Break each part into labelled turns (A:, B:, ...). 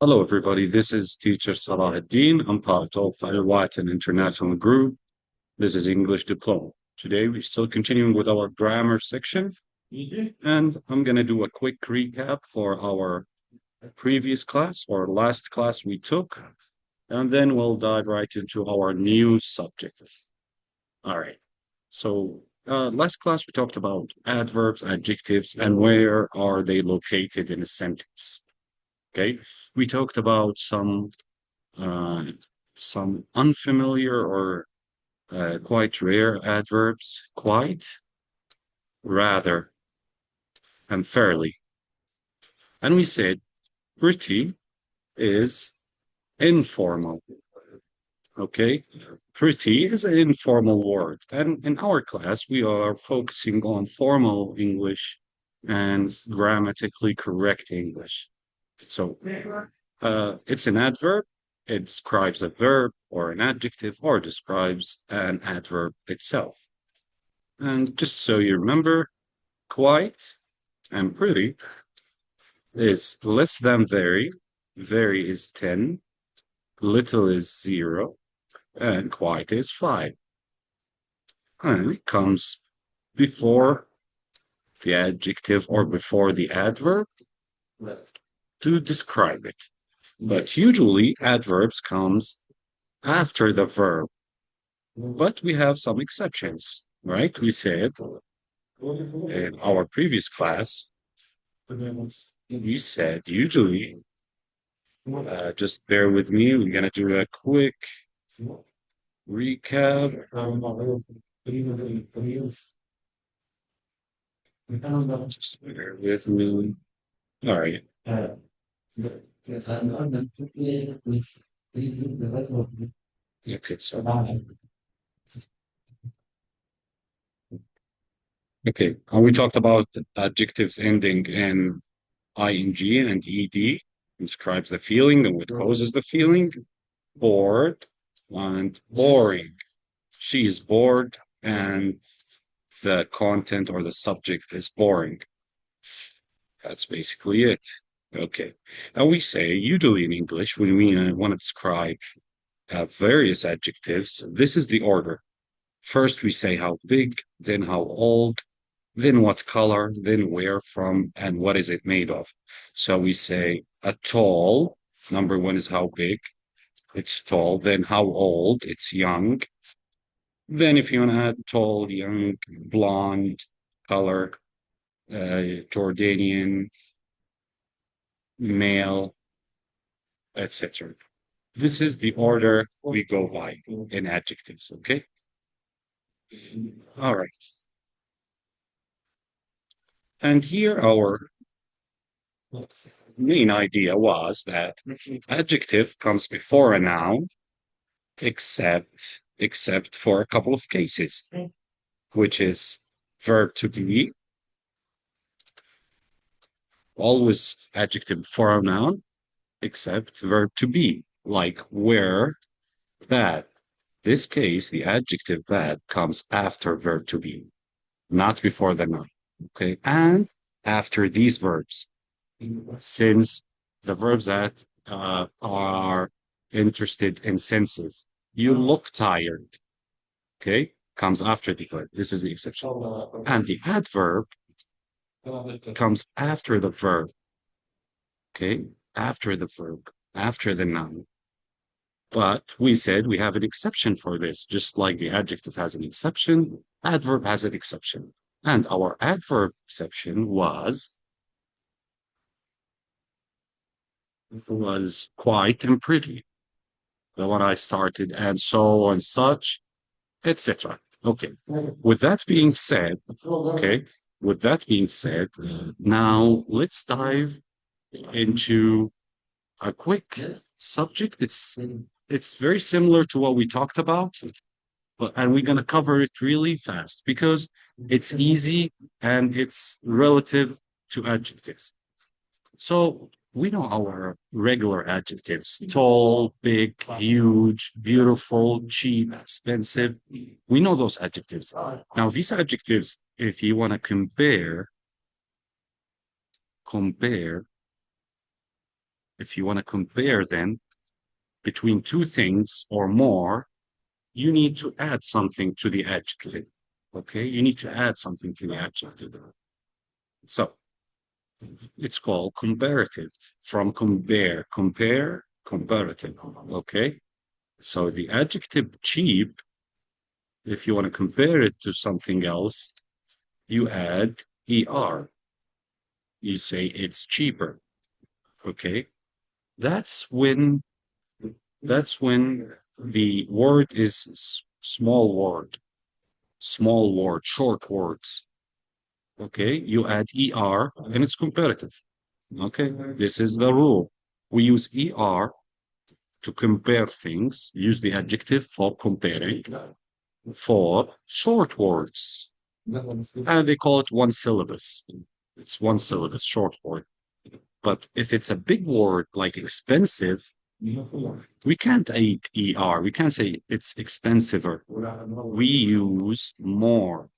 A: Hello, everybody. This is teacher Salah ad-Din. I'm part of AL-WATIN International Group. This is English Diploma. Today, we're still continuing with our grammar section, and I'm going to do a quick recap for our previous class or last class we took, and then we'll dive right into our new subject. All right. So, last class we talked about adverbs, adjectives, and where are they located in a sentence. Okay. We talked about uh, some unfamiliar or quite rare adverbs, quite, rather, and fairly. And we said pretty is informal. Okay, pretty is an informal word. And in our class, we are focusing on formal English and grammatically correct English. So it's an adverb. It describes a verb or an adjective or describes an adverb itself. And just so you remember, quite and pretty is less than very. Very is 10. Little is 0. And quite is 5. And it comes before the adjective or before the adverb to describe it. But usually adverbs comes after the verb. But we have some exceptions, right? We said in our previous class, we said usually, just bear with me, we're going to do a quick recap. Just bear with me. All right. Okay, so okay, we talked about adjectives ending in ing and ed, describes the feeling and what causes the feeling. Bored and boring. She is bored and the content or the subject is boring. That's basically it. Okay. And we say, usually in English, when we want to describe various adjectives, this is the order. First, we say how big, then how old, then what color, then where from, and what is it made of. So we say a tall, number one is how big, it's tall, then how old, it's young. Then if you want to add tall, young, blonde, color, Jordanian, male, etc. This is the order we go by in adjectives, okay? All right. And here our main idea was that adjective comes before a noun, except for a couple of cases, which is verb to be, always adjective before a noun, except verb to be, like where, that. This case, the adjective that comes after verb to be, not before the noun. Okay, and after these verbs, since the verbs that are interested in senses, you look tired. Okay, comes after the verb. This is the exception, and the adverb comes after the verb. Okay, after the verb, after the noun. But we said we have an exception for this, just like the adjective has an exception, adverb has an exception. And our adverb exception was quite and pretty. The one I started, and so and such, etc. Okay. With that being said, okay, with that being said, now let's dive into a quick subject. It's very similar to what we talked about, and we're going to cover it really fast because it's easy and it's relative to adjectives. So we know our regular adjectives: tall, big, huge, beautiful, cheap, expensive. We know those adjectives. Now, these adjectives, if you want to compare if you want to compare them between two things or more, you need to add something to the adjective. Okay, you need to add something to the adjective. So it's called comparative, from compare, comparative. Okay, so the adjective cheap, if you want to compare it to something else, you add er. You say it's cheaper. Okay, that's when the word is small word, short words. Okay, you add er and it's comparative. Okay, this is the rule. We use er to compare things, use the adjective for comparing for short words. And they call it one syllabus. It's one syllabus, short word. But if it's a big word like expensive, we can't add er. We can't say it's expensiver. We use more.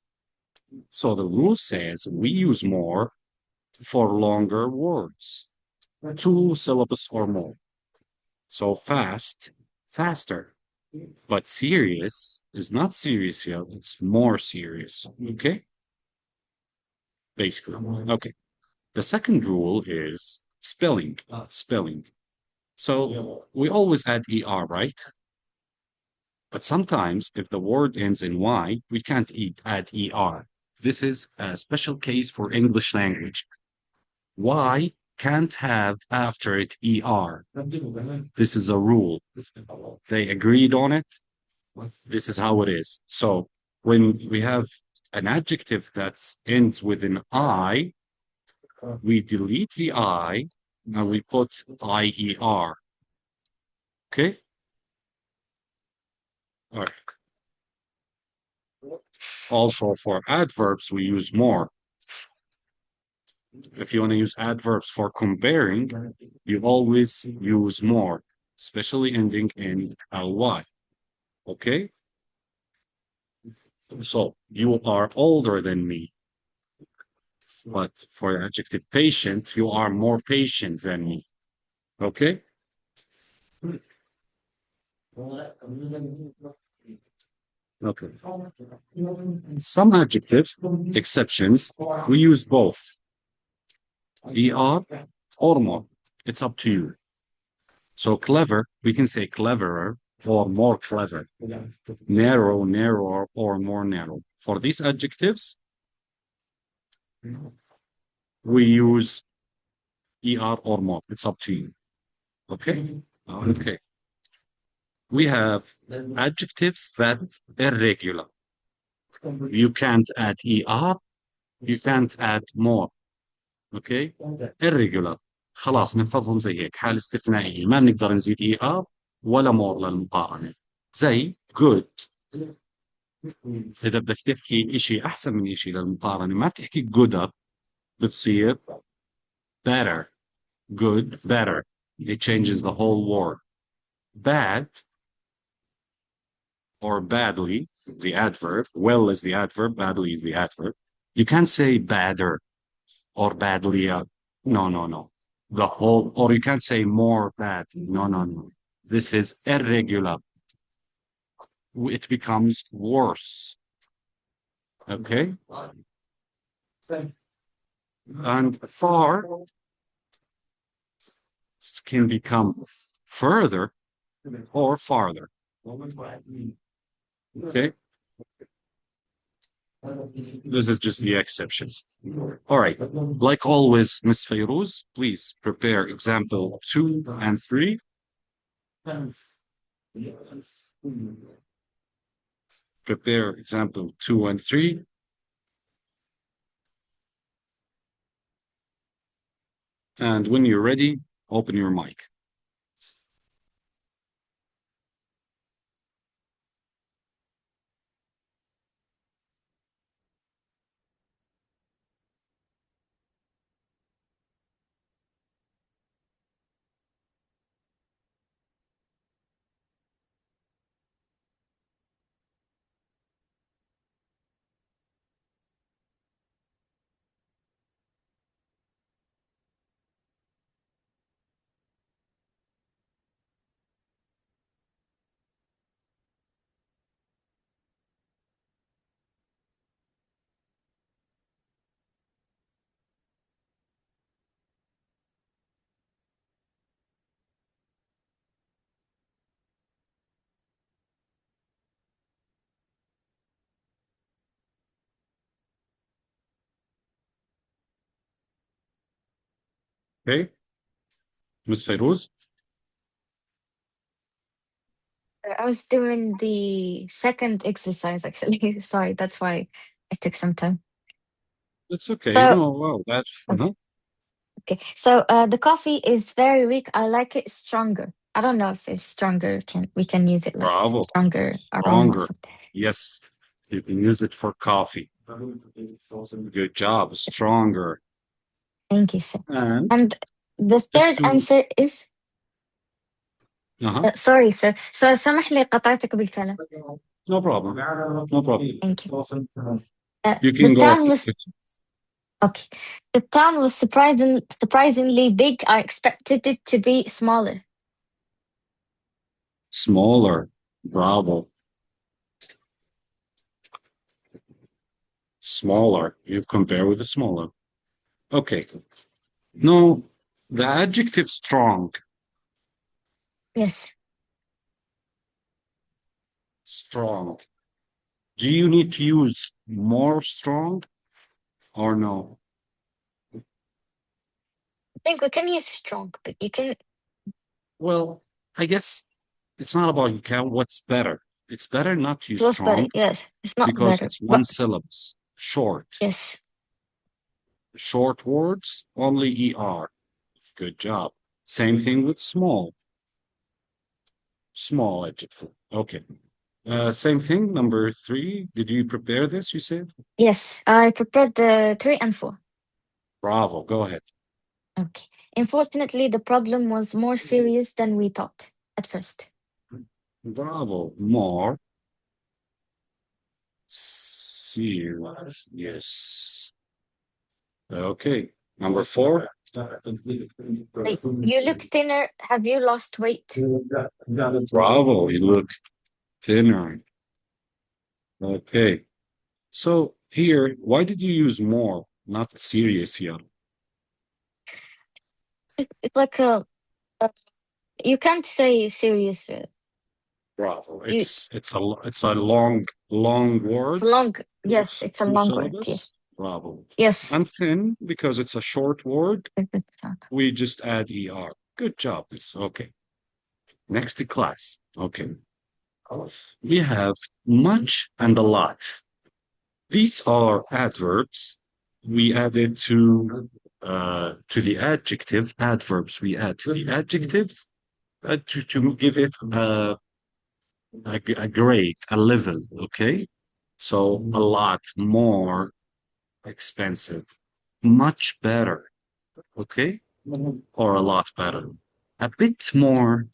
A: So the rule says we use more for longer words, two syllables or more. So fast, faster. But serious is not serious here, it's more serious. Okay? Basically. Okay. The second rule is spelling. Spelling. So we always add er, right? But sometimes if the word ends in y, we can't add er. This is a special case for English language. Y can't have after it er. This is a rule. They agreed on it. This is how it is. So when we have an adjective that ends with an I, we delete the I and we put IER. Okay? All right. Also for adverbs, we use more. If you want to use adverbs for comparing, you always use more, especially ending in ly. Okay? So you are older than me. But for adjective patient, you are more patient than me. Okay? Okay. Some adjective exceptions, we use both. ER or more. It's up to you. So clever, we can say cleverer or more clever. Narrow, narrower, or more narrow. For these adjectives, we use ER or more. It's up to you. Okay? Okay. We have adjectives that irregular. You can't add ER, you can't add more. Okay? irregular. خلاص بنحفظهم زي هيك حالة استثنائية ما بنقدر نزيد ER ولا more للمقارنة. زي good. إذا بدك تحكي إشي أحسن من إشي للمقارنة ما بتحكي gooder بتصير better. Good, better. It changes the whole word. Bad or badly, the adverb. Well is the adverb, badly is the adverb. You can't say badder or badly. No, no, no. The whole, or you can't say more bad. No, no, no. This is irregular. It becomes worse. Okay? And far can become further or farther. Okay? This is just the exception. All right. Like always, Ms. Fayrouz, please prepare example 2 and 3. Prepare example 2 and 3. And when you're ready, open your mic. Okay, Ms. Fayrouz?
B: I was doing the second exercise actually. Sorry, that's why it took some time.
A: It's okay.
B: So
A: No, wow, that.
B: okay, so the coffee is very weak. I like it stronger. I don't know if it's stronger. We can use it like
A: Bravo.
B: stronger aroma or
A: Stronger.
B: something.
A: Yes, you can use it for coffee. Good job. Stronger.
B: Thank you, sir.
A: And
B: And the
A: just
B: third
A: to.
B: answer is
A: Uh-huh.
B: sorry, sir. So سامح لي قطعتك بالكلام.
A: No problem. No problem.
B: Thank you.
A: You
B: The
A: can go
B: town
A: ahead.
B: was okay. The town was surprisingly big. I expected it to be smaller.
A: Smaller. Bravo. Smaller. You compare with the smaller. Okay. No, the adjective strong.
B: Yes.
A: Strong. Do you need to use more strong or no?
B: I think we can use strong, but you can.
A: Well, I guess it's not about you can. What's better? It's better not to
B: It
A: use
B: was better.
A: strong
B: Yes, it's not
A: because
B: better,
A: it's one
B: but
A: syllabus. Short.
B: yes.
A: Short words, only ER. Good job. Same thing with small. Small adjective. Okay. Same thing, number 3. Did you prepare this, you said?
B: Yes, I prepared the 3 and 4.
A: Bravo. Go ahead.
B: Okay. Unfortunately, the problem was more serious than we thought at first.
A: Bravo. More. Serious. Yes. Okay. Number 4.
B: Like, you look thinner. Have you lost weight?
A: Bravo. You look thinner. Okay. So here, why did you use more, not serious here?
B: It's like you can't say serious.
A: Bravo.
B: You,
A: It's a long
B: it's
A: word.
B: long. Yes,
A: It's
B: it's a
A: two
B: long word. Yes.
A: syllables. Bravo.
B: Yes.
A: And thin, because it's a short word,
B: It's short.
A: we just add ER. Good job. Okay. Next class. Okay. We have much and a lot. These are adverbs. We added to the adjective, adverbs we add to the adjectives to give it a grade, a level, okay? So a lot more expensive, much better, okay? Or a lot better, a bit more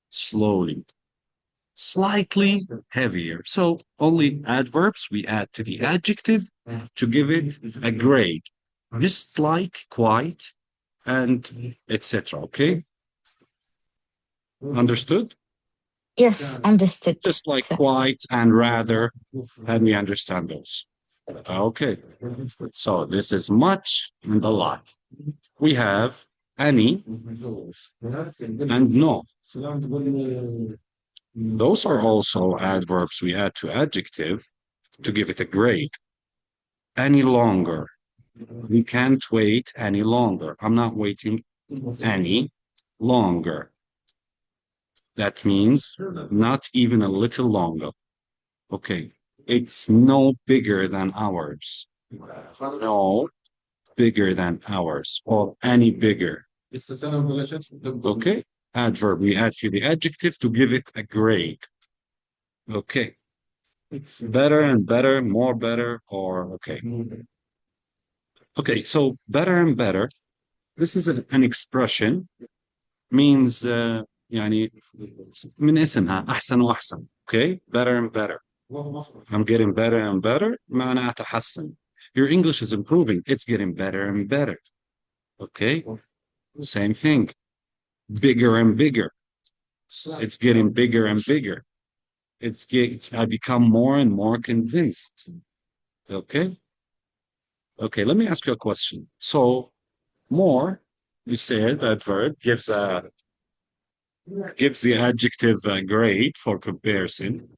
A: slowly, slightly heavier. So only adverbs we add to the adjective to give it a grade, just like quite and etc. Okay, understood?
B: Yes, understood.
A: Just like
B: So,
A: quite and rather, and we understand those. Okay, so this is much and a lot. We have any and no. Those are also adverbs we add to adjective to give it a grade. Any longer. We can't wait any longer. I'm not waiting any longer. That means not even a little longer. Okay. It's no bigger than ours. No bigger than ours or any bigger. Okay. Adverb, we add to the adjective to give it a grade. Okay. Better and better, more better, or okay. Okay, so better and better. This is an expression means يعني من اسمها أحسن وأحسن. Okay, better and better. I'm getting better and better. معناها تحسن. Your English is improving. It's getting better and better. Okay, same thing. Bigger and bigger. It's getting bigger and bigger. I become more and more convinced. Okay. Okay, let me ask you a question. So more, you said that verb gives the adjective grade for comparison.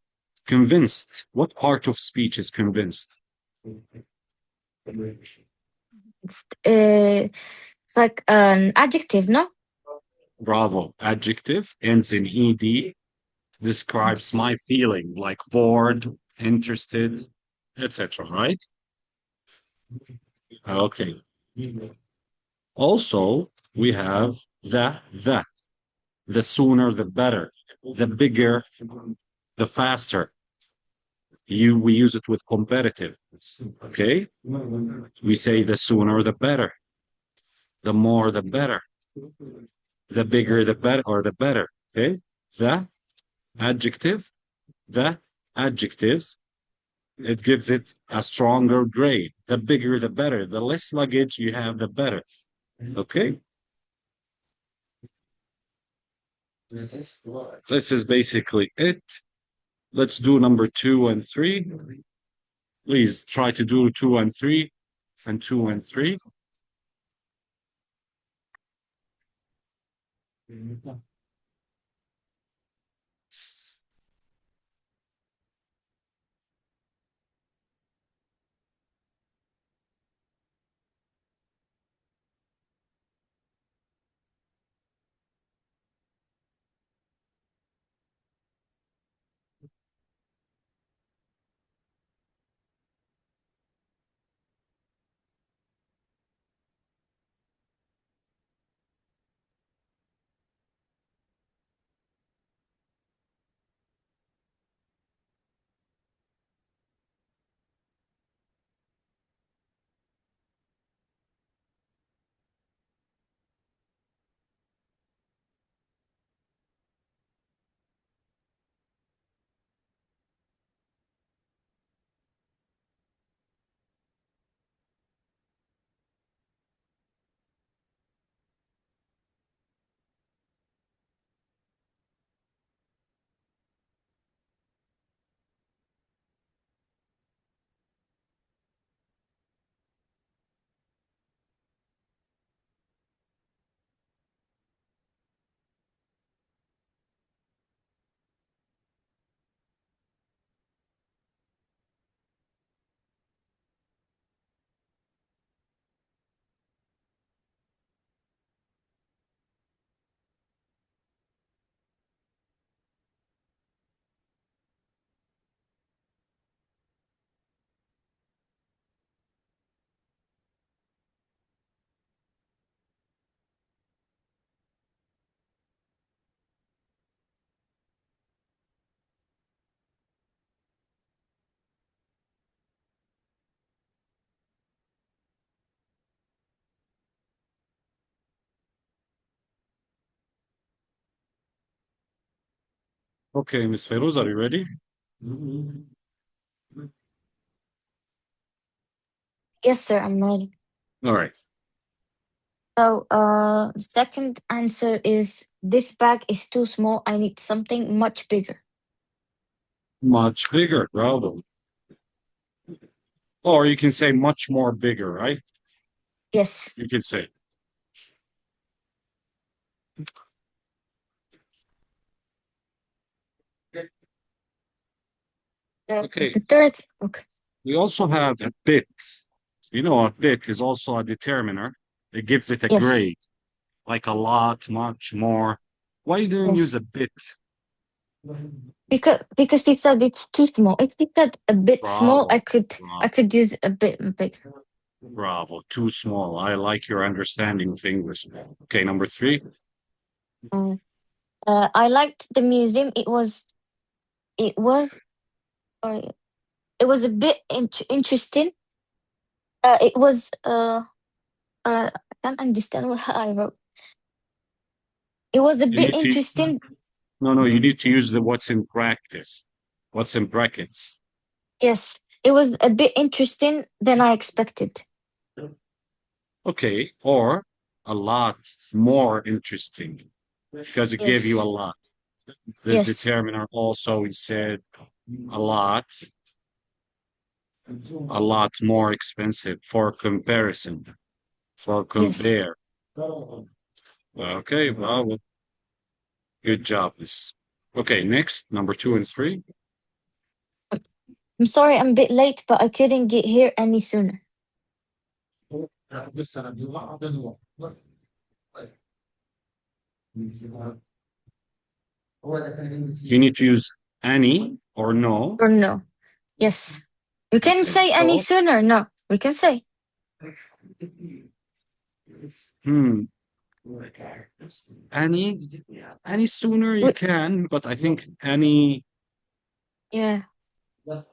A: Convinced. What part of speech is convinced?
B: uh, It's like an adjective, no?
A: Bravo. Adjective ends in ed, describes my feeling, like bored, interested, etc. Right? Okay. Also, we have the. The sooner, the better. The bigger, the faster. We use it with competitive. Okay? We say the sooner, the better. The more, the better. The bigger, the better, or the better. Okay? The adjective, the adjectives, it gives it a stronger grade. The bigger, the better. The less luggage you have, the better. Okay? This is basically it. Let's do number 2 and 3. Please try to do 2 and 3 and 2 and 3. Okay, Miss Feroz, are you ready?
B: Yes, sir, I'm ready.
A: All right.
B: So, second answer is this bag is too small. I need something much bigger.
A: Much bigger, bravo. Or you can say much more bigger, right?
B: Yes.
A: You can say. Okay.
B: The third, okay.
A: We also have a bit. You know, a bit is also a determiner. It gives it a
B: Yes.
A: grade, like a lot, much, more. Why you didn't use
B: Yes.
A: a bit?
B: Because he said it's too small. If he said a bit small,
A: Bravo.
B: I could use a bit bigger.
A: Bravo. Too small. I like your understanding of English. Okay, number 3.
B: Uh, I liked the museum. It was uh, it was a bit interesting. It was I can't understand what I wrote. It was a
A: You
B: bit
A: need to
B: interesting.
A: No, you need to use the what's in practice. What's in brackets.
B: Yes, it was a bit interesting than I expected.
A: Okay, or a lot more interesting because it gave you a
B: Yes.
A: lot. This
B: Yes.
A: determiner also we said a lot more expensive for comparison, for
B: Yes.
A: compare. Okay, well, good job. Okay, next, number 2 and 3.
B: I'm sorry I'm a bit late, but I couldn't get here any sooner.
A: You need to use any or no.
B: Or no? Yes. You can
A: Okay,
B: say any
A: so
B: sooner. No, we can say.
A: hmm, any sooner you
B: We,
A: can, but I think any
B: yeah. We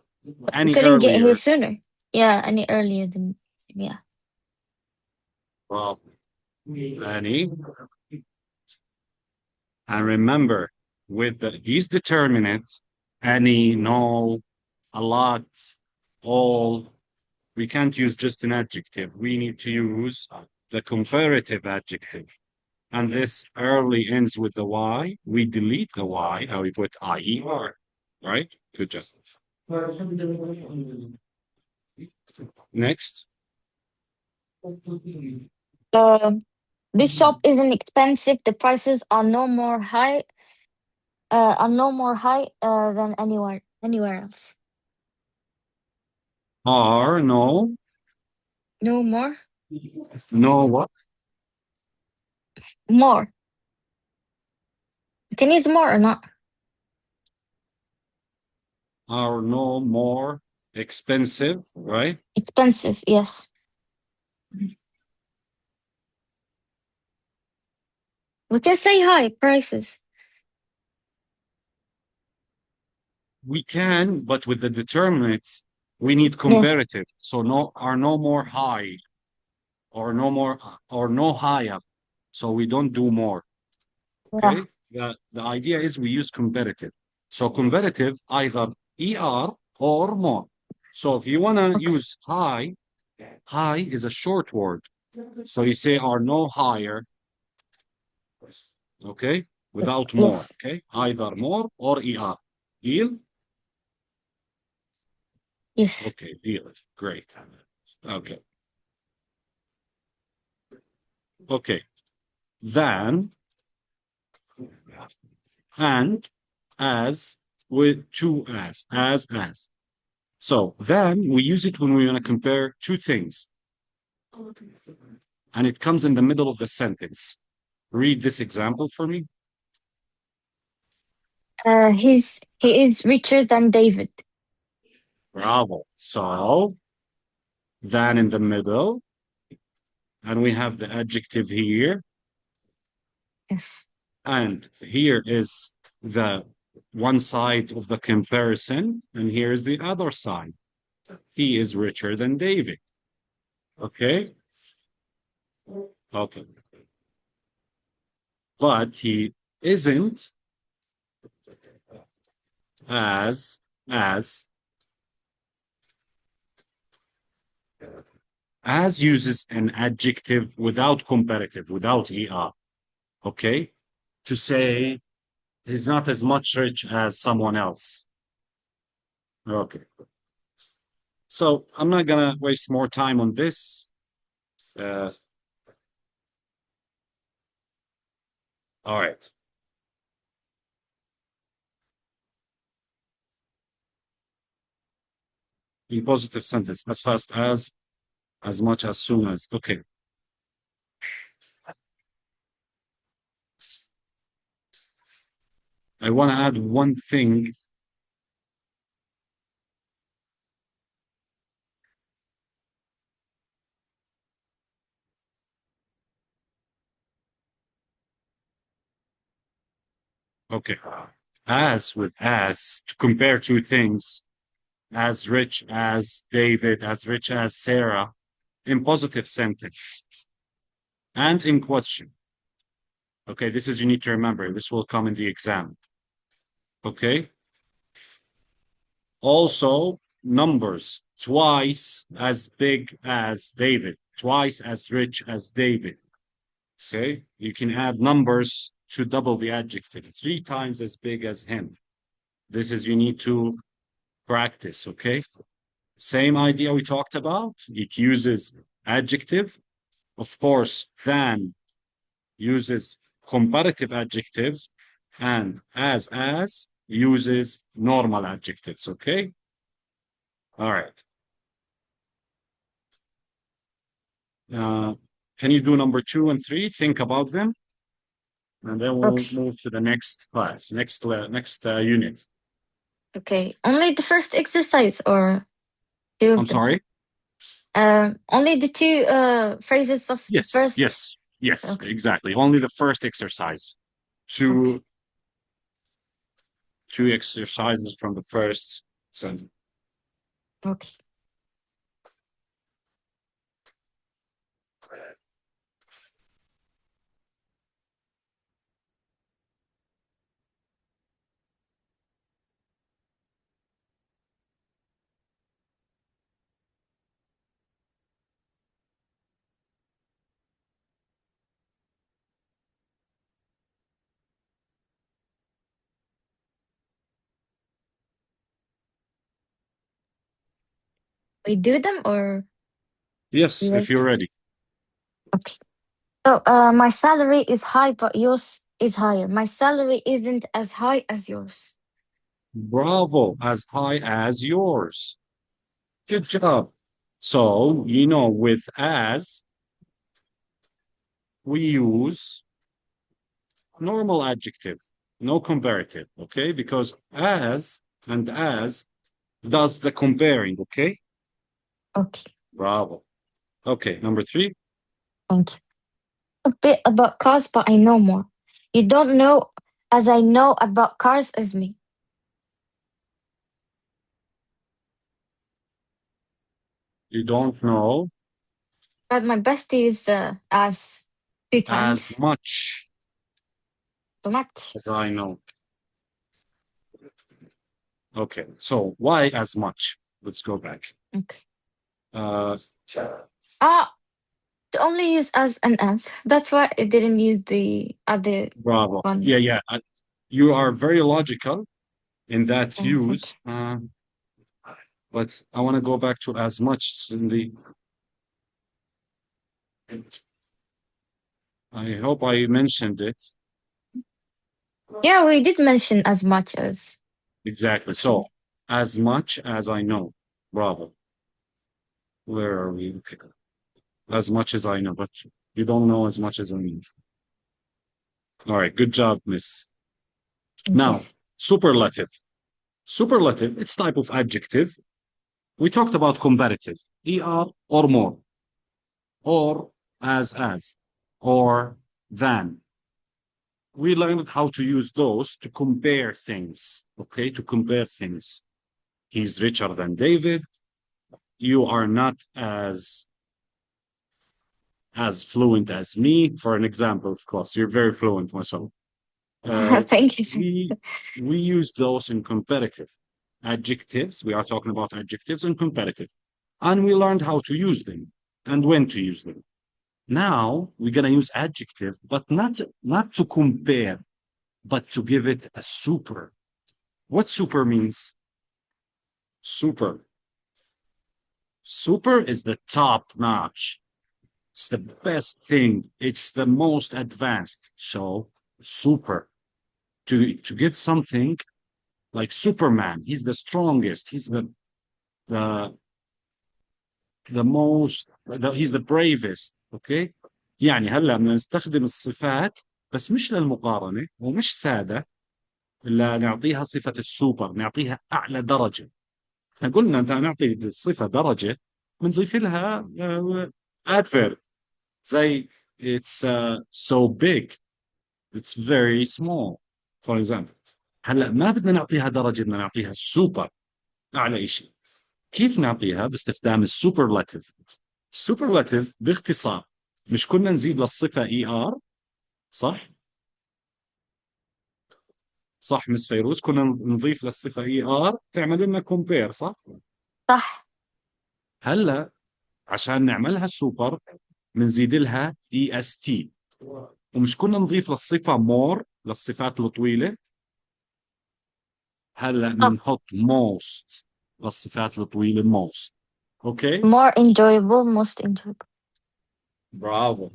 A: any
B: couldn't get here
A: earlier.
B: sooner. Yeah, any earlier than yeah.
A: Well, any. And remember, with these determinants, any, no, a lot, all, we can't use just an adjective. We need to use the comparative adjective. And this early ends with the Y. We delete the Y. How we put IER, right? Good job. Next.
B: Um, this shop isn't expensive. The prices are no more high. Are no more high. Than anywhere else.
A: Are, no,
B: No more.
A: no what?
B: More. You can use more or not.
A: Are no more expensive, right?
B: Expensive. Yes. We can say high prices.
A: We can, but with the determinants, we need
B: Yes.
A: comparative. So no are no more high or no more or no higher. So we don't do more.
B: Yeah.
A: Okay. The idea is we use comparative. So comparative either ER or more. So if you want to
B: Okay.
A: use high, high is a short word. So you say are no higher, okay, without more,
B: Yes.
A: okay, either more or ER. Deal?
B: Yes.
A: Okay, deal. Great. Okay. Okay. Than and as with to as. So then we use it when we want to compare two things. And it comes in the middle of the sentence. Read this example for me.
B: He is richer than David.
A: Bravo. So than in the middle. And we have the adjective here.
B: Yes.
A: And here is the one side of the comparison. And here is the other side. He is richer than David. Okay. Okay. But he isn't as as as uses an adjective without comparative, without er. Okay. To say he's not as much rich as someone else. Okay. So I'm not gonna waste more time on this. Uh, all right. In positive sentence, as fast as much, as soon as. Okay. I want to add one thing. Okay. As with as to compare two things, as rich as David, as rich as Sarah, in positive sentence and in question. Okay, this is you need to remember. This will come in the exam. Okay. Also, numbers twice as big as David, twice as rich as David. Okay, you can add numbers to double the adjective, 3 times as big as him. This is you need to practice. Okay, same idea we talked about. It uses adjective. Of course, than uses comparative adjectives, and as uses normal adjectives. Okay. All right. can you do number 2 and 3? Think about them. And then we'll
B: Okay.
A: move to the next class, next unit.
B: Okay. Only the first exercise or two of
A: I'm
B: them?
A: sorry?
B: Only the two phrases of the
A: Yes,
B: first.
A: yes, yes,
B: Okay.
A: exactly. Only the first exercise.
B: Okay.
A: Two exercises from the first sentence.
B: Okay. We do them or
A: Yes,
B: we
A: if you're
B: wait?
A: ready.
B: Okay. So my salary is high, but yours is higher. My salary isn't as high as yours.
A: Bravo, as high as yours. Good job. So, with as, we use normal adjective, no comparative, okay? Because as and as does the comparing, okay?
B: Okay.
A: Bravo. Okay, number 3.
B: Thank you. A bit about cars, but I know more. You don't know as I know about cars as me.
A: You don't know
B: But my bestie is as 2 times
A: as much
B: so much.
A: as I know. Okay, so why as much? Let's go back.
B: Okay.
A: Uh,
B: To only use as and as. That's why I didn't use the other
A: bravo. Yeah,
B: ones.
A: yeah. You are very logical in that
B: Oh, thank
A: use. But I want to go back to as much in the. I hope I mentioned it.
B: you. Yeah, we did mention as much as.
A: Exactly. So, as much as I know. Bravo. Where are we? Okay. As much as I know, but you don't know as much as I know. All right. Good job, miss.
B: Thank you.
A: Now, superlative. Superlative, it's type of adjective. We talked about comparative. ER or more. Or as. Or than. We learned how to use those to compare things. Okay, to compare things. He's richer than David. You are not as fluent as me. For an example, of course, you're very fluent myself.
B: Thank you.
A: We use those in comparative adjectives. We are talking about adjectives and comparative, and we learned how to use them and when to use them. Now we're gonna use adjective, but not to compare, but to give it a super. What super means? Super. Super is the top notch. It's the best thing. It's the most advanced. So super. To give something like Superman, he's the strongest. He's the he's the bravest. اوكي يعني هلا بدنا نستخدم الصفات بس مش للمقارنه ومش ساده، الا نعطيها صفه السوبر، نعطيها اعلى درجه. احنا قلنا انت نعطي الصفه درجه بنضيف لها adverb زي it's so big, it's very small for example. هلا ما بدنا نعطيها درجه، بدنا نعطيها السوبر، اعلى شيء. كيف نعطيها؟ باستخدام السوبرلاتيف. السوبرلاتيف باختصار، مش كنا نزيد للصفة اي ار؟ صح؟ صح مس فيروز، كنا نضيف للصفة اي ار تعمل لنا كومبير، صح؟
B: صح.
A: هلا عشان نعملها سوبر بنزيد لها اي اس تي. ومش كنا نضيف للصفة مور للصفات الطويلة؟ هلا بنحط موست للصفات الطويلة موست. اوكي؟
B: More enjoyable, most enjoyable.
A: برافو.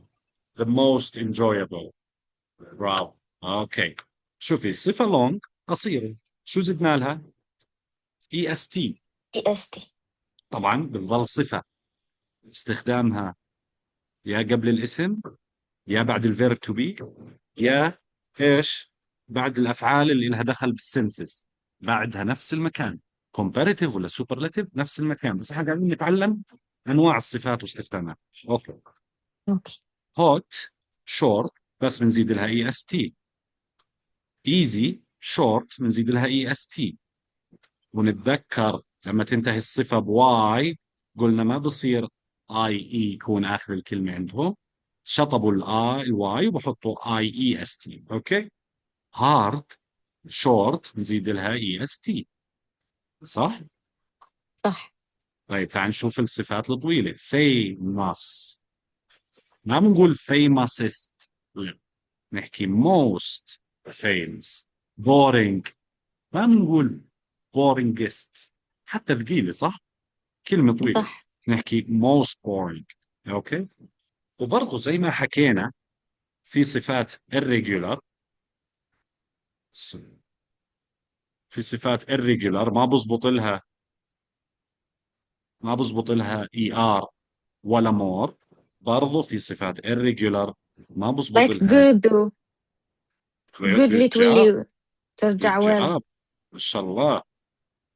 A: The most enjoyable. برافو. اوكي. شوفي الصفة long قصيرة، شو زدنا لها؟ اي اس تي.
B: EST.
A: طبعا بتظل صفة استخدامها يا قبل الاسم، يا بعد الفيرب تو بي، يا ايش بعد الافعال اللي لها دخل بالسنسز، بعدها نفس المكان. comparative ولا superlative نفس المكان، بس احنا قاعدين نتعلم انواع الصفات واستخدامات. اوكي.
B: اوكي.
A: hot short بس بنزيد لها اي اس تي. easy short بنزيد لها اي اس تي. ونتذكر لما تنتهي الصفة بواي قلنا ما بصير اي اي يكون اخر الكلمة عندهم، شطبوا الاي الواي وبحطوا اي اي اس تي. اوكي. هارد شورت نزيد لها اي اس تي. صح؟
B: صح.
A: طيب تعال نشوف الصفات الطويلة. famous ما بنقول famousest، لا، نحكي most famous. boring ما بنقول boringest، حتى ثقيلة صح؟ كلمة طويلة
B: صح.
A: نحكي most boring. اوكي. وبرضه زي ما حكينا في صفات irregular، في صفات irregular ما بزبط لها اي ار ولا مور. برضو في صفات irregular ما بزبط
B: like
A: لها.
B: good و good
A: good
B: اللي
A: job.
B: تولي
A: good
B: ترجع well.
A: job. ما شاء الله.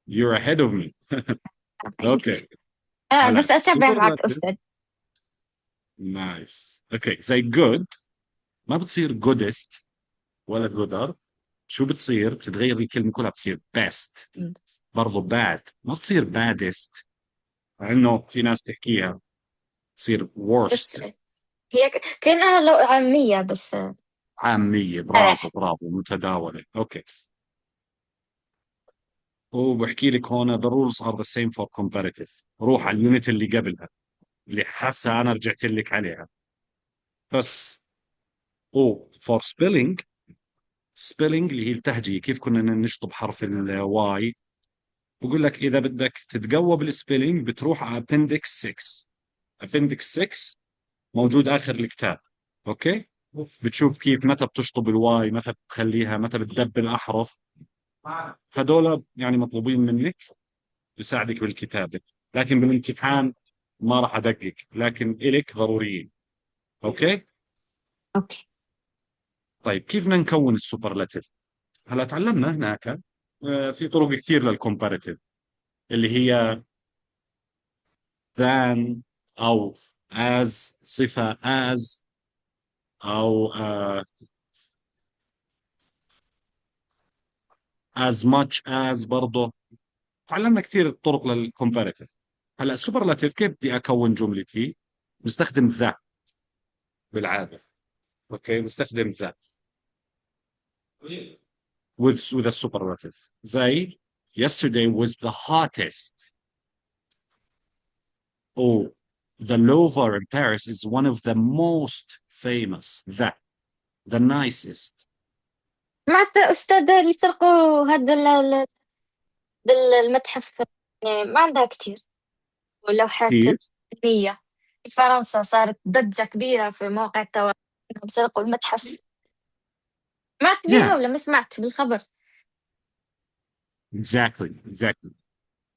A: you're ahead of me. اوكي.
B: أنا
A: هلا
B: بس أتابع معك
A: superlative.
B: أستاذ.
A: نايس. اوكي زي good ما بتصير goodest ولا gooder. شو بتصير؟ بتتغير الكلمة كلها، بتصير best. برضو bad ما بتصير baddest، مع انه في ناس تحكيها، تصير
B: بس
A: worst.
B: هي كأنها لو عامية بس.
A: عامية. برافو
B: ملح.
A: برافو، متداولة. اوكي. وبحكي لك هون the rules are the same for comparative. روح على اليونت اللي قبلها اللي حاسة أنا رجعت لك عليها بس. for spelling، spelling اللي هي التهجية، كيف كنا نشطب حرف الواي. بقول لك إذا بدك تتقوى بالسبيلينج بتروح على appendix 6. appendix 6 موجود آخر الكتاب. أوكي. بتشوف كيف متى بتشطب الواي، متى بتخليها، متى بتدبل أحرف. هدول يعني مطلوبين منك، بيساعدك بالكتابة، لكن بالامتحان ما راح أدقق، لكن إلك ضروريين. أوكي.
B: أوكي.
A: طيب كيف بدنا نكون السوبرلاتيف؟ هلا تعلمنا هناك في طرق كثير للكومباريتيف، اللي هي than أو as، صفة as، أو as much as. برضه تعلمنا كثير طرق للكومباريتيف. هلا السوبرلاتيف كيف بدي أكون جملتي؟ بستخدم ذا بالعادة. أوكي بستخدم ذا with a superlative. زي yesterday was the hottest. Oh, the Louvre in Paris is one of the most famous. The nicest.
B: معناتها أستاذ اللي سرقوا هذا المتحف، يعني ما عندها كتير ولوحات
A: كيف؟
B: فنية. في فرنسا صارت ضجة كبيرة في مواقع التواصل إنهم سرقوا المتحف. سمعت بيها
A: Yeah,
B: ولا ما سمعت بالخبر؟
A: exactly.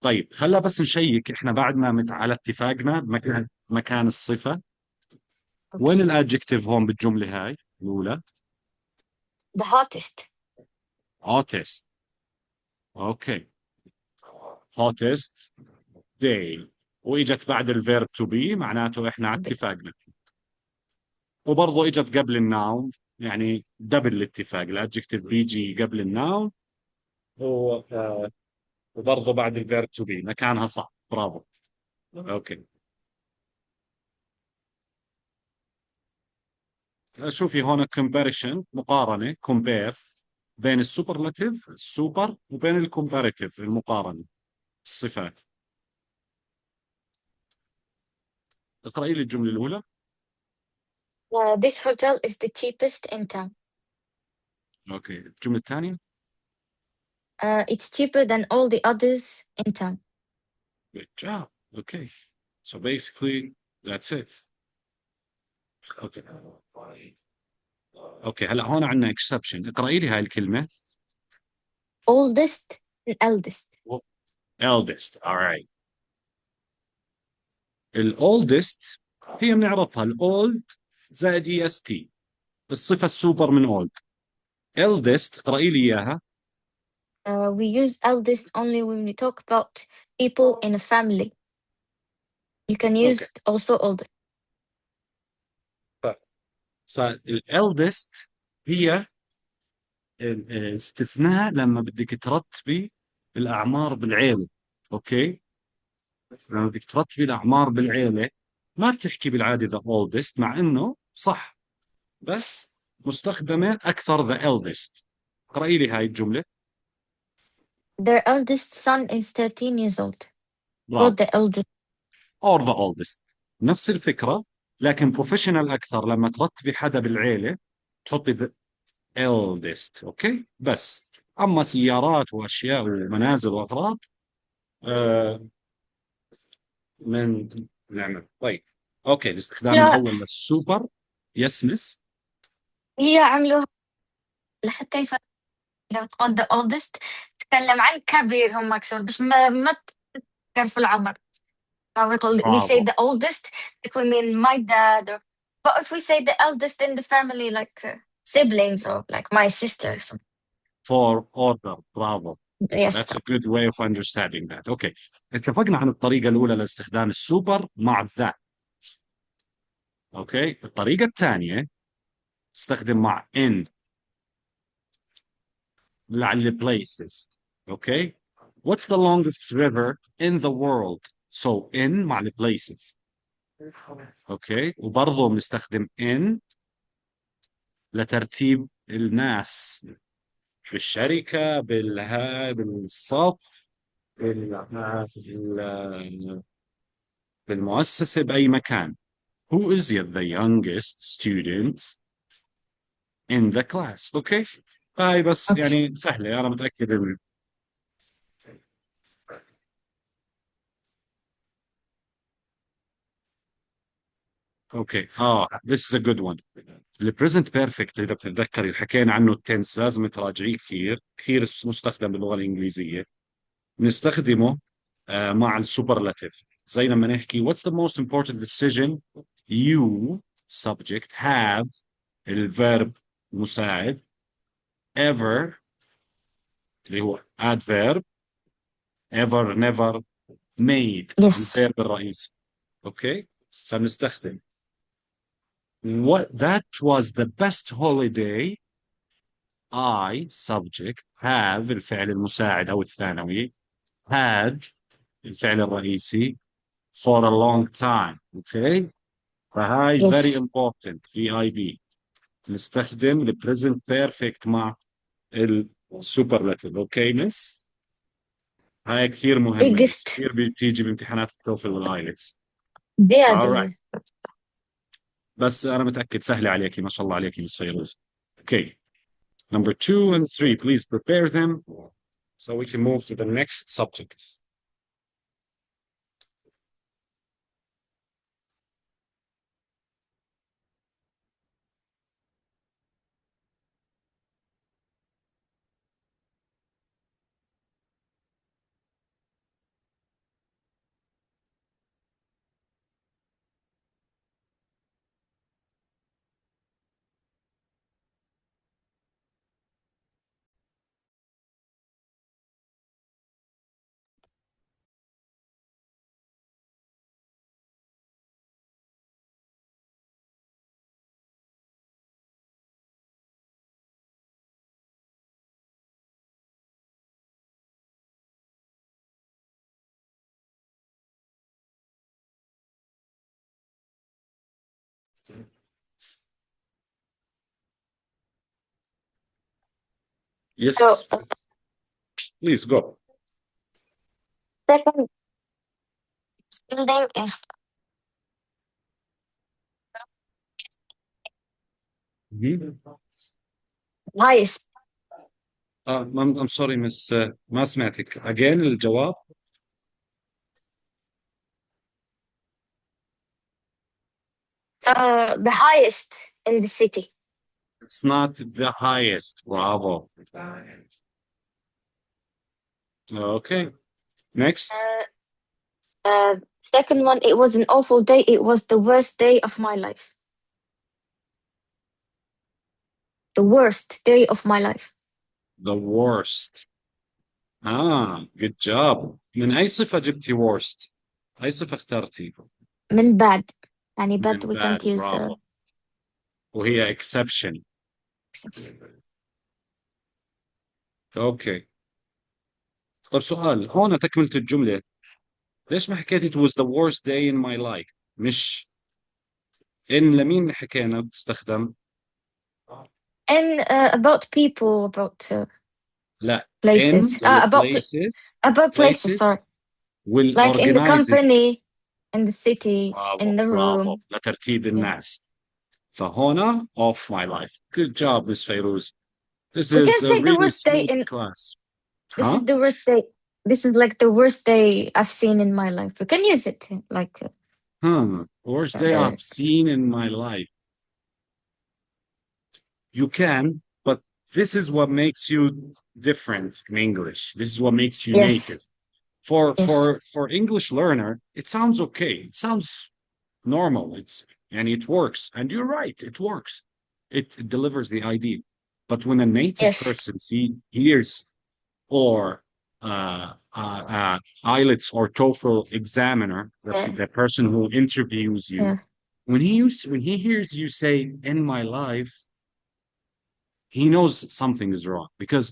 A: طيب خلا بس نشيك احنا بعدنا على اتفاقنا مكان الصفة. وين
B: أوكي.
A: الادجكتيف هون بالجملة هاي الأولى؟
B: the hottest.
A: hottest. اوكي. hottest day، واجت بعد الفيرب تو بي، معناته احنا على اتفاقنا. وبرضه اجت قبل الناون، يعني دبل الاتفاق، الادجكتيف بيجي قبل الناون و- وبرضه بعد الفيرب تو بي، مكانها صح. برافو. اوكي. شوفي هون كومباريشن، مقارنة، كومبير بين السوبرلاتيف السوبر وبين الكومباريتيف المقارنة الصفات. اقرأي لي الجملة الأولى.
B: this hotel is the cheapest in town.
A: اوكي الجملة الثانية.
B: It's cheaper than all the others in town.
A: Good job. Okay. So basically that's it. اوكي. اوكي هلا هون عندنا exception. اقرأي لي هاي الكلمة.
B: oldest and eldest.
A: eldest. All right. الاولدست هي بنعرفها الأولد زائد EST، الصفة السوبر من أولد. eldest اقرأي لي إياها.
B: We use eldest only when we talk about people in a family. You can use
A: أوكي.
B: also older.
A: فالeldest هي استثناء لما بدك ترتبي الأعمار بالعيلة. أوكي، لما بدك ترتبي الأعمار بالعيلة ما بتحكي بالعادة the oldest، مع إنه صح بس مستخدمة أكثر the eldest. اقرأي لي هاي الجملة.
B: Their eldest son is 13 years old.
A: برافو.
B: Not the eldest.
A: or the oldest، نفس الفكرة لكن بروفيشنال أكثر. لما ترتبي حدا بالعيلة تحطي the eldest. أوكي، بس أما سيارات وأشياء ومنازل وأغراض من نعمل. طيب أوكي، الاستخدام
B: لا،
A: الأول للسوبر يسمس.
B: هي عملوها لحتى لو تقول the oldest تتكلم عن كبير هم أكثر، بس ما تذكر في العمر. We say
A: برافو.
B: the oldest, like we mean my dad, or but if we say the eldest in the family, like siblings or like my sister or something.
A: for order. برافو.
B: Yes.
A: That's a good way of understanding that. Okay. اتفقنا عن الطريقة الأولى لاستخدام السوبر مع ذا. اوكي، الطريقة الثانية استخدم مع in لعل places. اوكي. What's the longest river in the world? So in مع ال places. اوكي، وبرضه بنستخدم in لترتيب الناس بالشركة بالصف بالمؤسسة بأي مكان. Who is the youngest student in the class? اوكي، هاي بس
B: Okay.
A: يعني سهلة، أنا متأكد إن اوكي. this is a good one. البريزنت بيرفكت اذا بتتذكري حكينا عنه التنس، لازم تراجعيه كثير كثير، مستخدم باللغه الانجليزيه. بنستخدمه مع السوبرلاتيف، زي لما نحكي what's the most important decision you subject have الفيرب مساعد ever اللي هو adverb ever never made
B: Yes.
A: الفيرب الرئيسي. اوكي، فبنستخدم what that was the best holiday I subject have الفعل المساعد أو الثانوي had الفعل الرئيسي for a long time. okay، فهاي very
B: Yes.
A: important في IB. نستخدم ال present perfect مع ال superlative. اوكي مس، هاي كثير مهمة مس،
B: Biggest.
A: كثير بتيجي بامتحانات التوفل والايلتس. alright،
B: بيادي.
A: بس أنا متأكد سهلة عليكي، ما شاء الله عليكي مس فيروز. okay، number 2 and 3 please prepare them so we can move to the next subject.
B: So
A: Yes, please go.
B: second building is
A: Mhm.
B: highest.
A: I'm sorry miss ما سمعتك. Again الجواب.
B: The highest in the city.
A: It's not the highest. Bravo. Okay. Next.
B: Second one, it was an awful day. It was the worst day of my life. The worst day of my life.
A: The worst. Good job. من أي صفة جبتي worst؟ أي صفة اخترتي؟
B: من bad. يعني
A: من
B: bad we
A: bad.
B: can't use
A: برافو. وهي exception.
B: exception.
A: اوكي. طب سؤال هون تكملة الجملة ليش ما حكيتي it was the worst day in my life مش إن لمين حكينا بتستخدم؟
B: And about people, about
A: لا in
B: places. About places,
A: places
B: sorry.
A: will
B: Like in the
A: organize it.
B: company, in the city,
A: برافو
B: in the
A: برافو
B: room.
A: لترتيب
B: Yeah.
A: الناس. فهنا of my life. Good job, Miss Fayrouz. This
B: We can
A: is a
B: say the
A: really
B: worst day
A: smooth
B: in
A: class.
B: this
A: Huh?
B: is the worst day. This is like the worst day I've seen in my life. We can use it like
A: Worst day I've seen in my life. You can, but this is what makes you different in English. This is what makes you
B: yes.
A: native. For
B: Yes.
A: for English learner, it sounds okay. It sounds normal. And it works. And you're right, it works. It delivers the idea. But when a native
B: Yes.
A: person hears or IELTS or TOEFL examiner, the person who interviews you,
B: Yeah.
A: when he hears you say in my life, he knows something is wrong because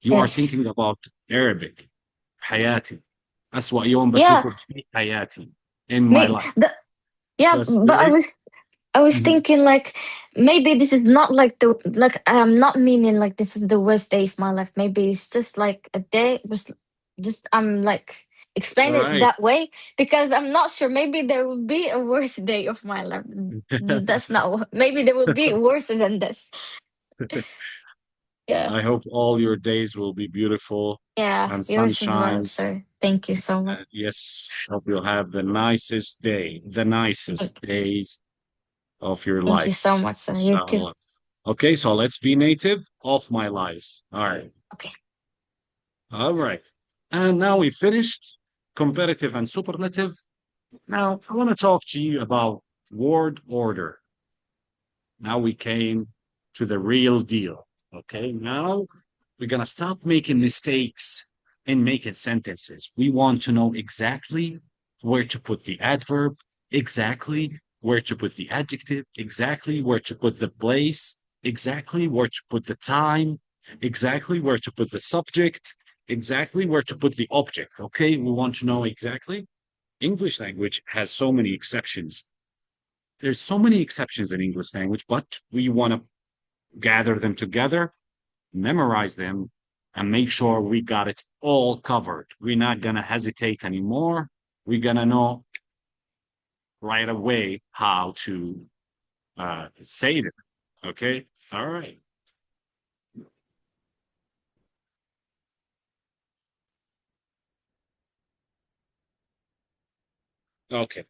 A: you are
B: Yes.
A: thinking about Arabic. حياتي. أسوأ يوم
B: Yeah.
A: بشوفه في حياتي. In my life.
B: Yeah,
A: That's
B: but I was
A: Mhm.
B: thinking like maybe this is not like I'm not meaning like this is the worst day of my life. Maybe it's just like a day was just I'm like explain it
A: Right.
B: that way because I'm not sure. Maybe there will be a worse day of my life. That's not maybe there will be worse than this. Yeah.
A: I hope all your days will be beautiful
B: Yeah,
A: and
B: yours as well,
A: sunshines.
B: sir. Thank you so much.
A: Yes, hope you'll have the nicest days of your
B: Thank you
A: life.
B: so much, sir. You too.
A: Inshallah. Okay, so let's be native of my life. All right.
B: Okay.
A: All right. And now we finished comparative and superlative. Now I want to talk to you about word order. Now we came to the real deal. Okay, now we're going to stop making mistakes in making sentences. We want to know exactly where to put the adverb, exactly where to put the adjective, exactly where to put the place, exactly where to put the time, exactly where to put the subject, exactly where to put the object. Okay, we want to know exactly. English language has so many exceptions. There's so many exceptions in English language, but we want to gather them together, memorize them, and make sure we got it all covered. We're not going to hesitate anymore. We're going to know right away how to say it. Okay? All right. Okay.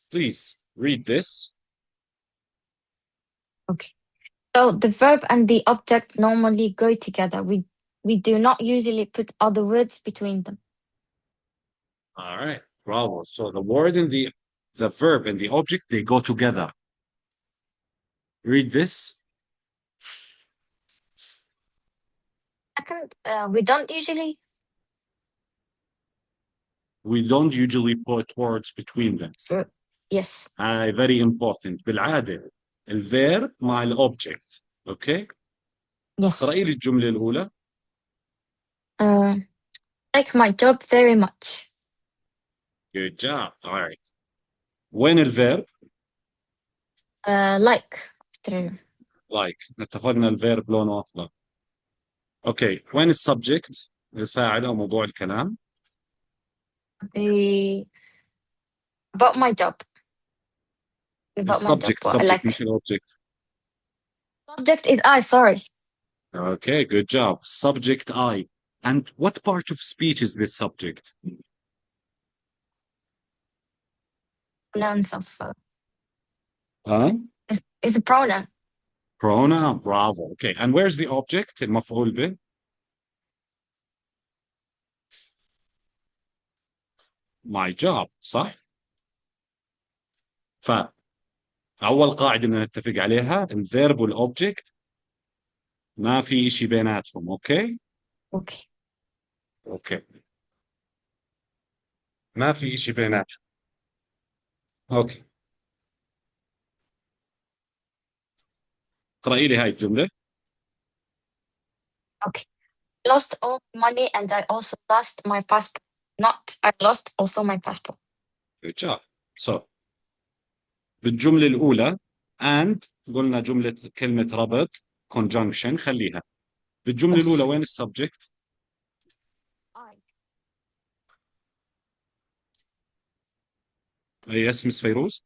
A: Please read this.
B: Okay. So the verb and the object normally go together. We do not usually put other words between them.
A: All right. Bravo. So the word and the verb and the object, they go together. Read this.
B: Second, we don't usually.
A: We don't usually put words between them.
B: So, yes.
A: Very important. بالعادة الفيرب مع الأوبجكت. Okay.
B: Yes.
A: اقرأي لي الجملة الأولى.
B: Like my job very much.
A: Good job. All right. وين الفيرب؟
B: Like. After.
A: Like. اتفقنا الفيرب لونه أخضر. Okay. وين السبجكت؟ الفاعل أو موضوع الكلام.
B: About my job. About my job.
A: Subject
B: Like.
A: مش الأوبجكت.
B: Subject is I, sorry.
A: Okay. Good job. Subject I. And what part of speech is this subject?
B: Pronouns of.
A: Huh?
B: Is a pronoun.
A: Pronoun. Bravo. Okay. And where's the object? المفعول به. my job صح؟ فأول قاعدة بدنا نتفق عليها الفيرب والأوبجكت ما في إشي بيناتهم. أوكي؟
B: اوكي.
A: أوكي، ما في إشي بيناتهم. أوكي، اقرأي لي هاي الجملة.
B: اوكي. Lost all money and I also lost my passport. Not I lost also my passport.
A: Good job. So بالجملة الأولى and قلنا جملة كلمة ربط conjunction خليها. بالجملة الأولى
B: Yes.
A: وين السبجكت؟
B: I.
A: يس مس فيروز.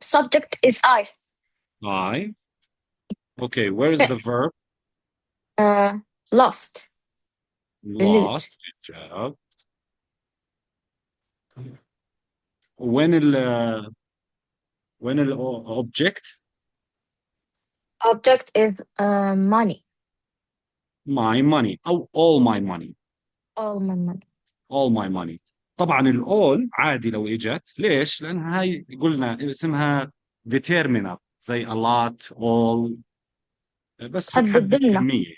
B: Subject is I.
A: I. Okay, where is the
B: Okay.
A: verb?
B: Lost. Lose.
A: Lost. Good job. وين ال وين الأوبجكت؟
B: Object is money.
A: My money أو all my money.
B: All my money.
A: all my money. طبعا الأول عادي لو إجت، ليش؟ لأنها هاي قلنا اسمها determiner زي a lot all، بس
B: تحدد
A: بتحدد
B: لنا.
A: كمية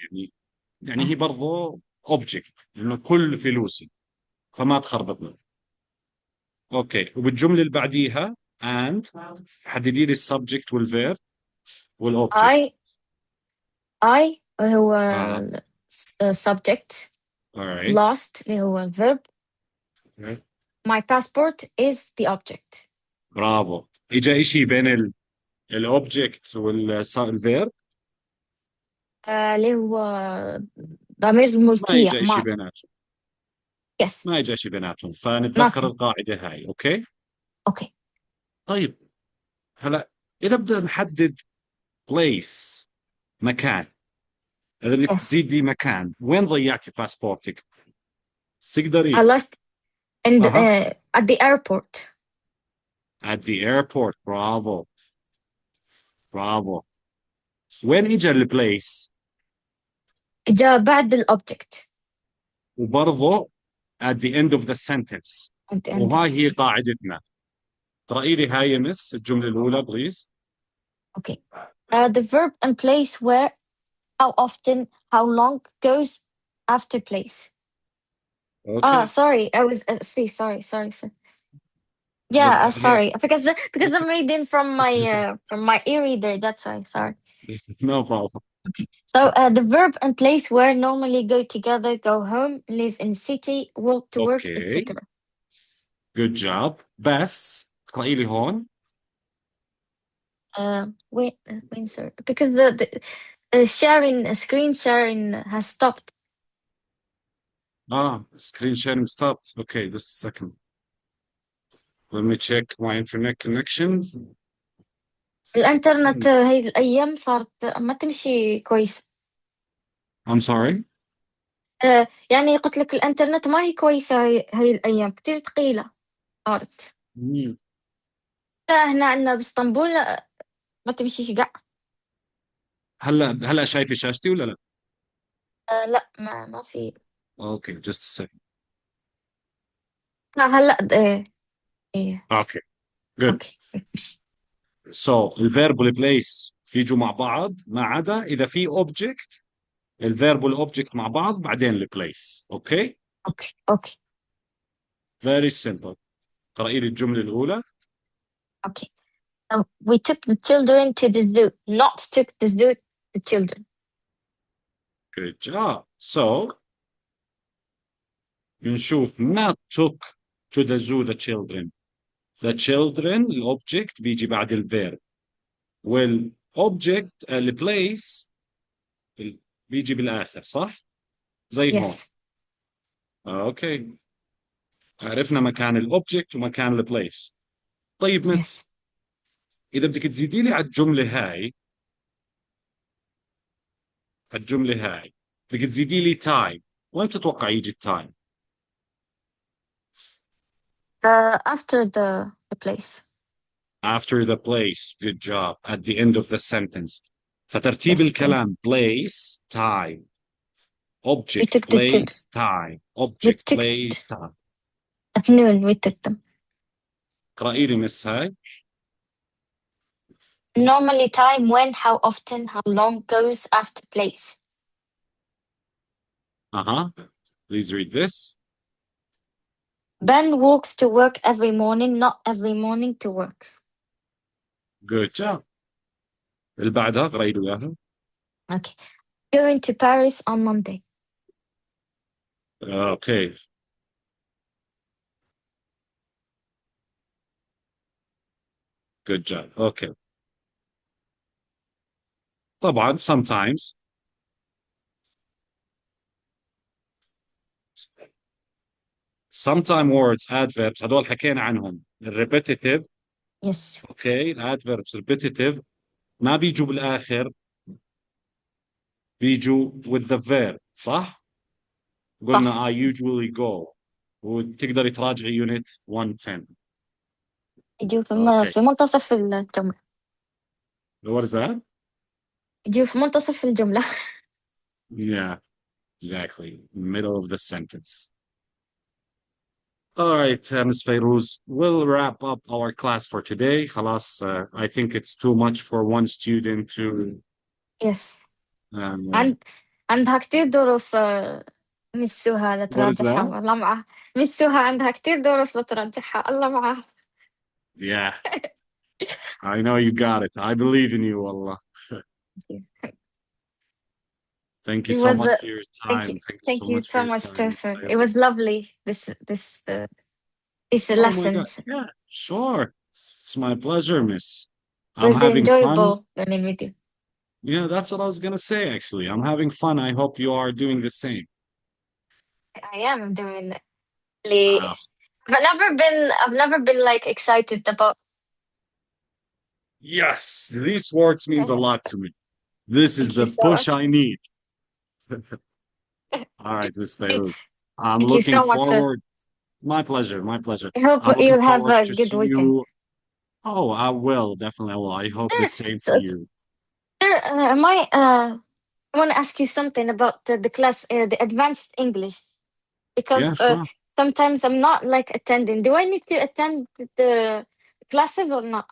A: يعني هي برضو object لأنه كل فلوسي، فما تخربطنا. أوكي، وبالجملة اللي بعديها and حددي لي السبجكت والفيرب والأوبجكت.
B: I هو
A: آه
B: subject.
A: alright.
B: Lost اللي هو الverb. My passport is the object.
A: برافو. إجا إشي بين الأوبجكت والفيرب؟
B: اللي هو ضمير
A: ما
B: الملكية
A: إجا إشي
B: my.
A: بيناتهم.
B: Yes.
A: ما إجا شيء بيناتهم، فنتذكر
B: nothing.
A: القاعدة هاي. أوكي.
B: Okay.
A: طيب هلا إذا بدنا نحدد place مكان، إذا بدك
B: Yes.
A: تزيدي مكان، وين ضيعتي باسبورتك؟
B: I
A: تقدري.
B: lost and
A: أها.
B: at the airport.
A: at the airport. برافو برافو. وين إجا البليس؟
B: جاء بعد الأوبجكت.
A: وبرضه at the end of the sentence.
B: at the end of
A: وهاي
B: the
A: هي
B: sentence.
A: قاعدتنا. اقرأي لي هاي يا مس الجملة الأولى بليز.
B: Okay. The verb and place where, how often, how long goes after place.
A: أوكي.
B: Sorry. I was sorry. Yeah,
A: هيك.
B: sorry. Because I'm reading from my e-reader. That's why. Sorry.
A: no problem.
B: So the verb and place where normally go together, go home, live in city, walk to work,
A: أوكي.
B: etc.
A: good job. بس اقرأي لي هون.
B: Wait, sir, because the screen sharing has stopped.
A: Screen sharing stopped. Okay, just a second. Let me check my internet connection.
B: الانترنت هاي الايام صارت ما تمشي كويس.
A: I'm sorry.
B: يعني قلت لك الانترنت ما هي كويسة هاي الايام كتير ثقيلة صارت.
A: مم.
B: هنا عندنا باسطنبول ما تمشيش قاع.
A: هلا شايفة شاشتي ولا لا؟
B: لا ما في.
A: Okay, just a second.
B: لا هلا إيه.
A: Okay, good.
B: اوكي.
A: So الفيرب والبليس يجوا مع بعض ما عدا إذا في object، الفيرب والobject مع بعض بعدين البليس. Okay.
B: اوكي.
A: Very simple. قرأي لي الجملة الأولى.
B: Okay. We took the children to the zoo, not took the zoo the children.
A: Good job. So بنشوف not took to the zoo the children. The children الأوبجكت بيجي بعد الفيرب، والأوبجكت البليس بيجي بالآخر صح؟ زي هون.
B: Yes.
A: أوكي، عرفنا مكان الأوبجكت ومكان البليس. طيب
B: Yes.
A: مس، إذا بدك تزيدي لي على الجملة هاي بدك تزيدي لي time، وين تتوقع يجي التايم؟
B: After the place.
A: after the place. Good job. At the end of the sentence. فترتيب
B: Yes. Thank you.
A: الكلام place time
B: We
A: object
B: took the
A: place time
B: we
A: object
B: took
A: place time.
B: afternoon we took them.
A: اقرأي لي مس هاي.
B: Normally time, when, how often, how long, goes, after, place.
A: Please read this.
B: Ben walks to work every morning, not every morning to work.
A: Good job. اللي بعدها اقرأي لي إياها.
B: Okay. Going to Paris on Monday.
A: Okay. Good job. Okay. طبعا sometimes. Sometime words, adverbs هدول حكينا عنهم. repetitive.
B: Yes.
A: Okay. Adverbs repetitive ما بيجوا بالآخر، بيجوا with the verb. صح؟ قلنا
B: صح.
A: I usually go. وتقدري تراجعي unit 110.
B: يجوا
A: Okay.
B: في منتصف الجملة.
A: What is that?
B: يجوا في منتصف الجملة.
A: Yeah, exactly. Middle of the sentence. All right, Ms. Fayrouz, we'll wrap up our class for today. خلاص, I think it's too much for one student to.
B: Yes.
A: Um,
B: عندها كتير دروس مس سهى
A: what is
B: لتراجعها،
A: that?
B: والله معها. مس سهى عندها كتير دروس لتراجعها، الله معها.
A: Yeah, I know you got it. I believe in you, Allah. Thank you
B: It
A: so
B: was
A: much for your
B: thank you,
A: time. Thank you
B: thank
A: so
B: you
A: much for
B: so
A: your
B: much,
A: time, Ms.
B: Tosin. It
A: Fayrouz.
B: was lovely. These
A: Oh my God.
B: lessons.
A: Yeah, sure. It's my pleasure, miss.
B: It
A: I'm
B: was
A: having fun.
B: enjoyable learning with you.
A: Yeah, that's what I was gonna say, actually. I'm having fun. I hope you are doing the same.
B: I am doing it. Really.
A: Awesome.
B: I've never been like excited about.
A: Yes, these words means a lot to me. This is
B: Thank you
A: the
B: so
A: push
B: much.
A: I need. All right, Miss Feroz. I'm
B: Thank you
A: looking
B: so much, sir.
A: forward. My pleasure. My pleasure.
B: I hope
A: I'm looking
B: you'll have
A: forward
B: a
A: to
B: good
A: see
B: weekend.
A: you. Oh, I will. Definitely I will. I hope the same for
B: So,
A: you.
B: sir, I want to ask you something about the class, the advanced English, because
A: Yeah, sure.
B: sometimes I'm not like attending. Do I need to attend the classes or not?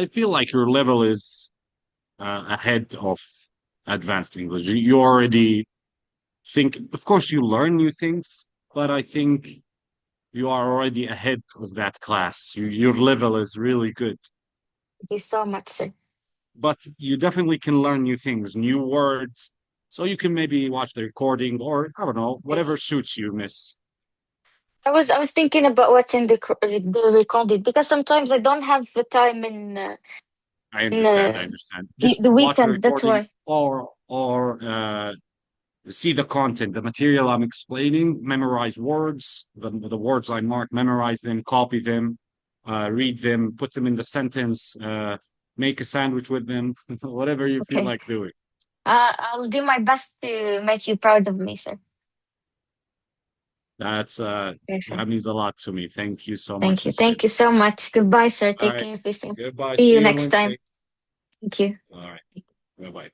A: I feel like your level is ahead of advanced English. You already think, of course, you learn new things, but I think you are already ahead of that class. Your level is really good.
B: Thank you so much, sir.
A: But you definitely can learn new things, new words. So you can maybe watch the recording or I don't know, whatever suits you, miss.
B: I was thinking about watching the recorded because sometimes I don't have the time
A: I
B: in
A: understand. I understand. Just
B: the
A: watch the
B: weekend. That's
A: recording
B: why.
A: or see the content, the material I'm explaining, memorize words, the words I mark, memorize them, copy them, read them, put them in the sentence, make a sandwich with them, whatever you feel
B: Okay.
A: like doing.
B: I'll do my best to make you proud of me, sir.
A: That's
B: Yes, sir.
A: that means a lot to me. Thank you so
B: Thank
A: much,
B: you.
A: Miss
B: Thank you
A: Faith.
B: so much. Goodbye, sir.
A: All
B: Take
A: right.
B: care of yourself.
A: Goodbye.
B: See
A: See
B: you
A: you on
B: next time.
A: Wednesday.
B: Thank you.
A: All right. Bye bye.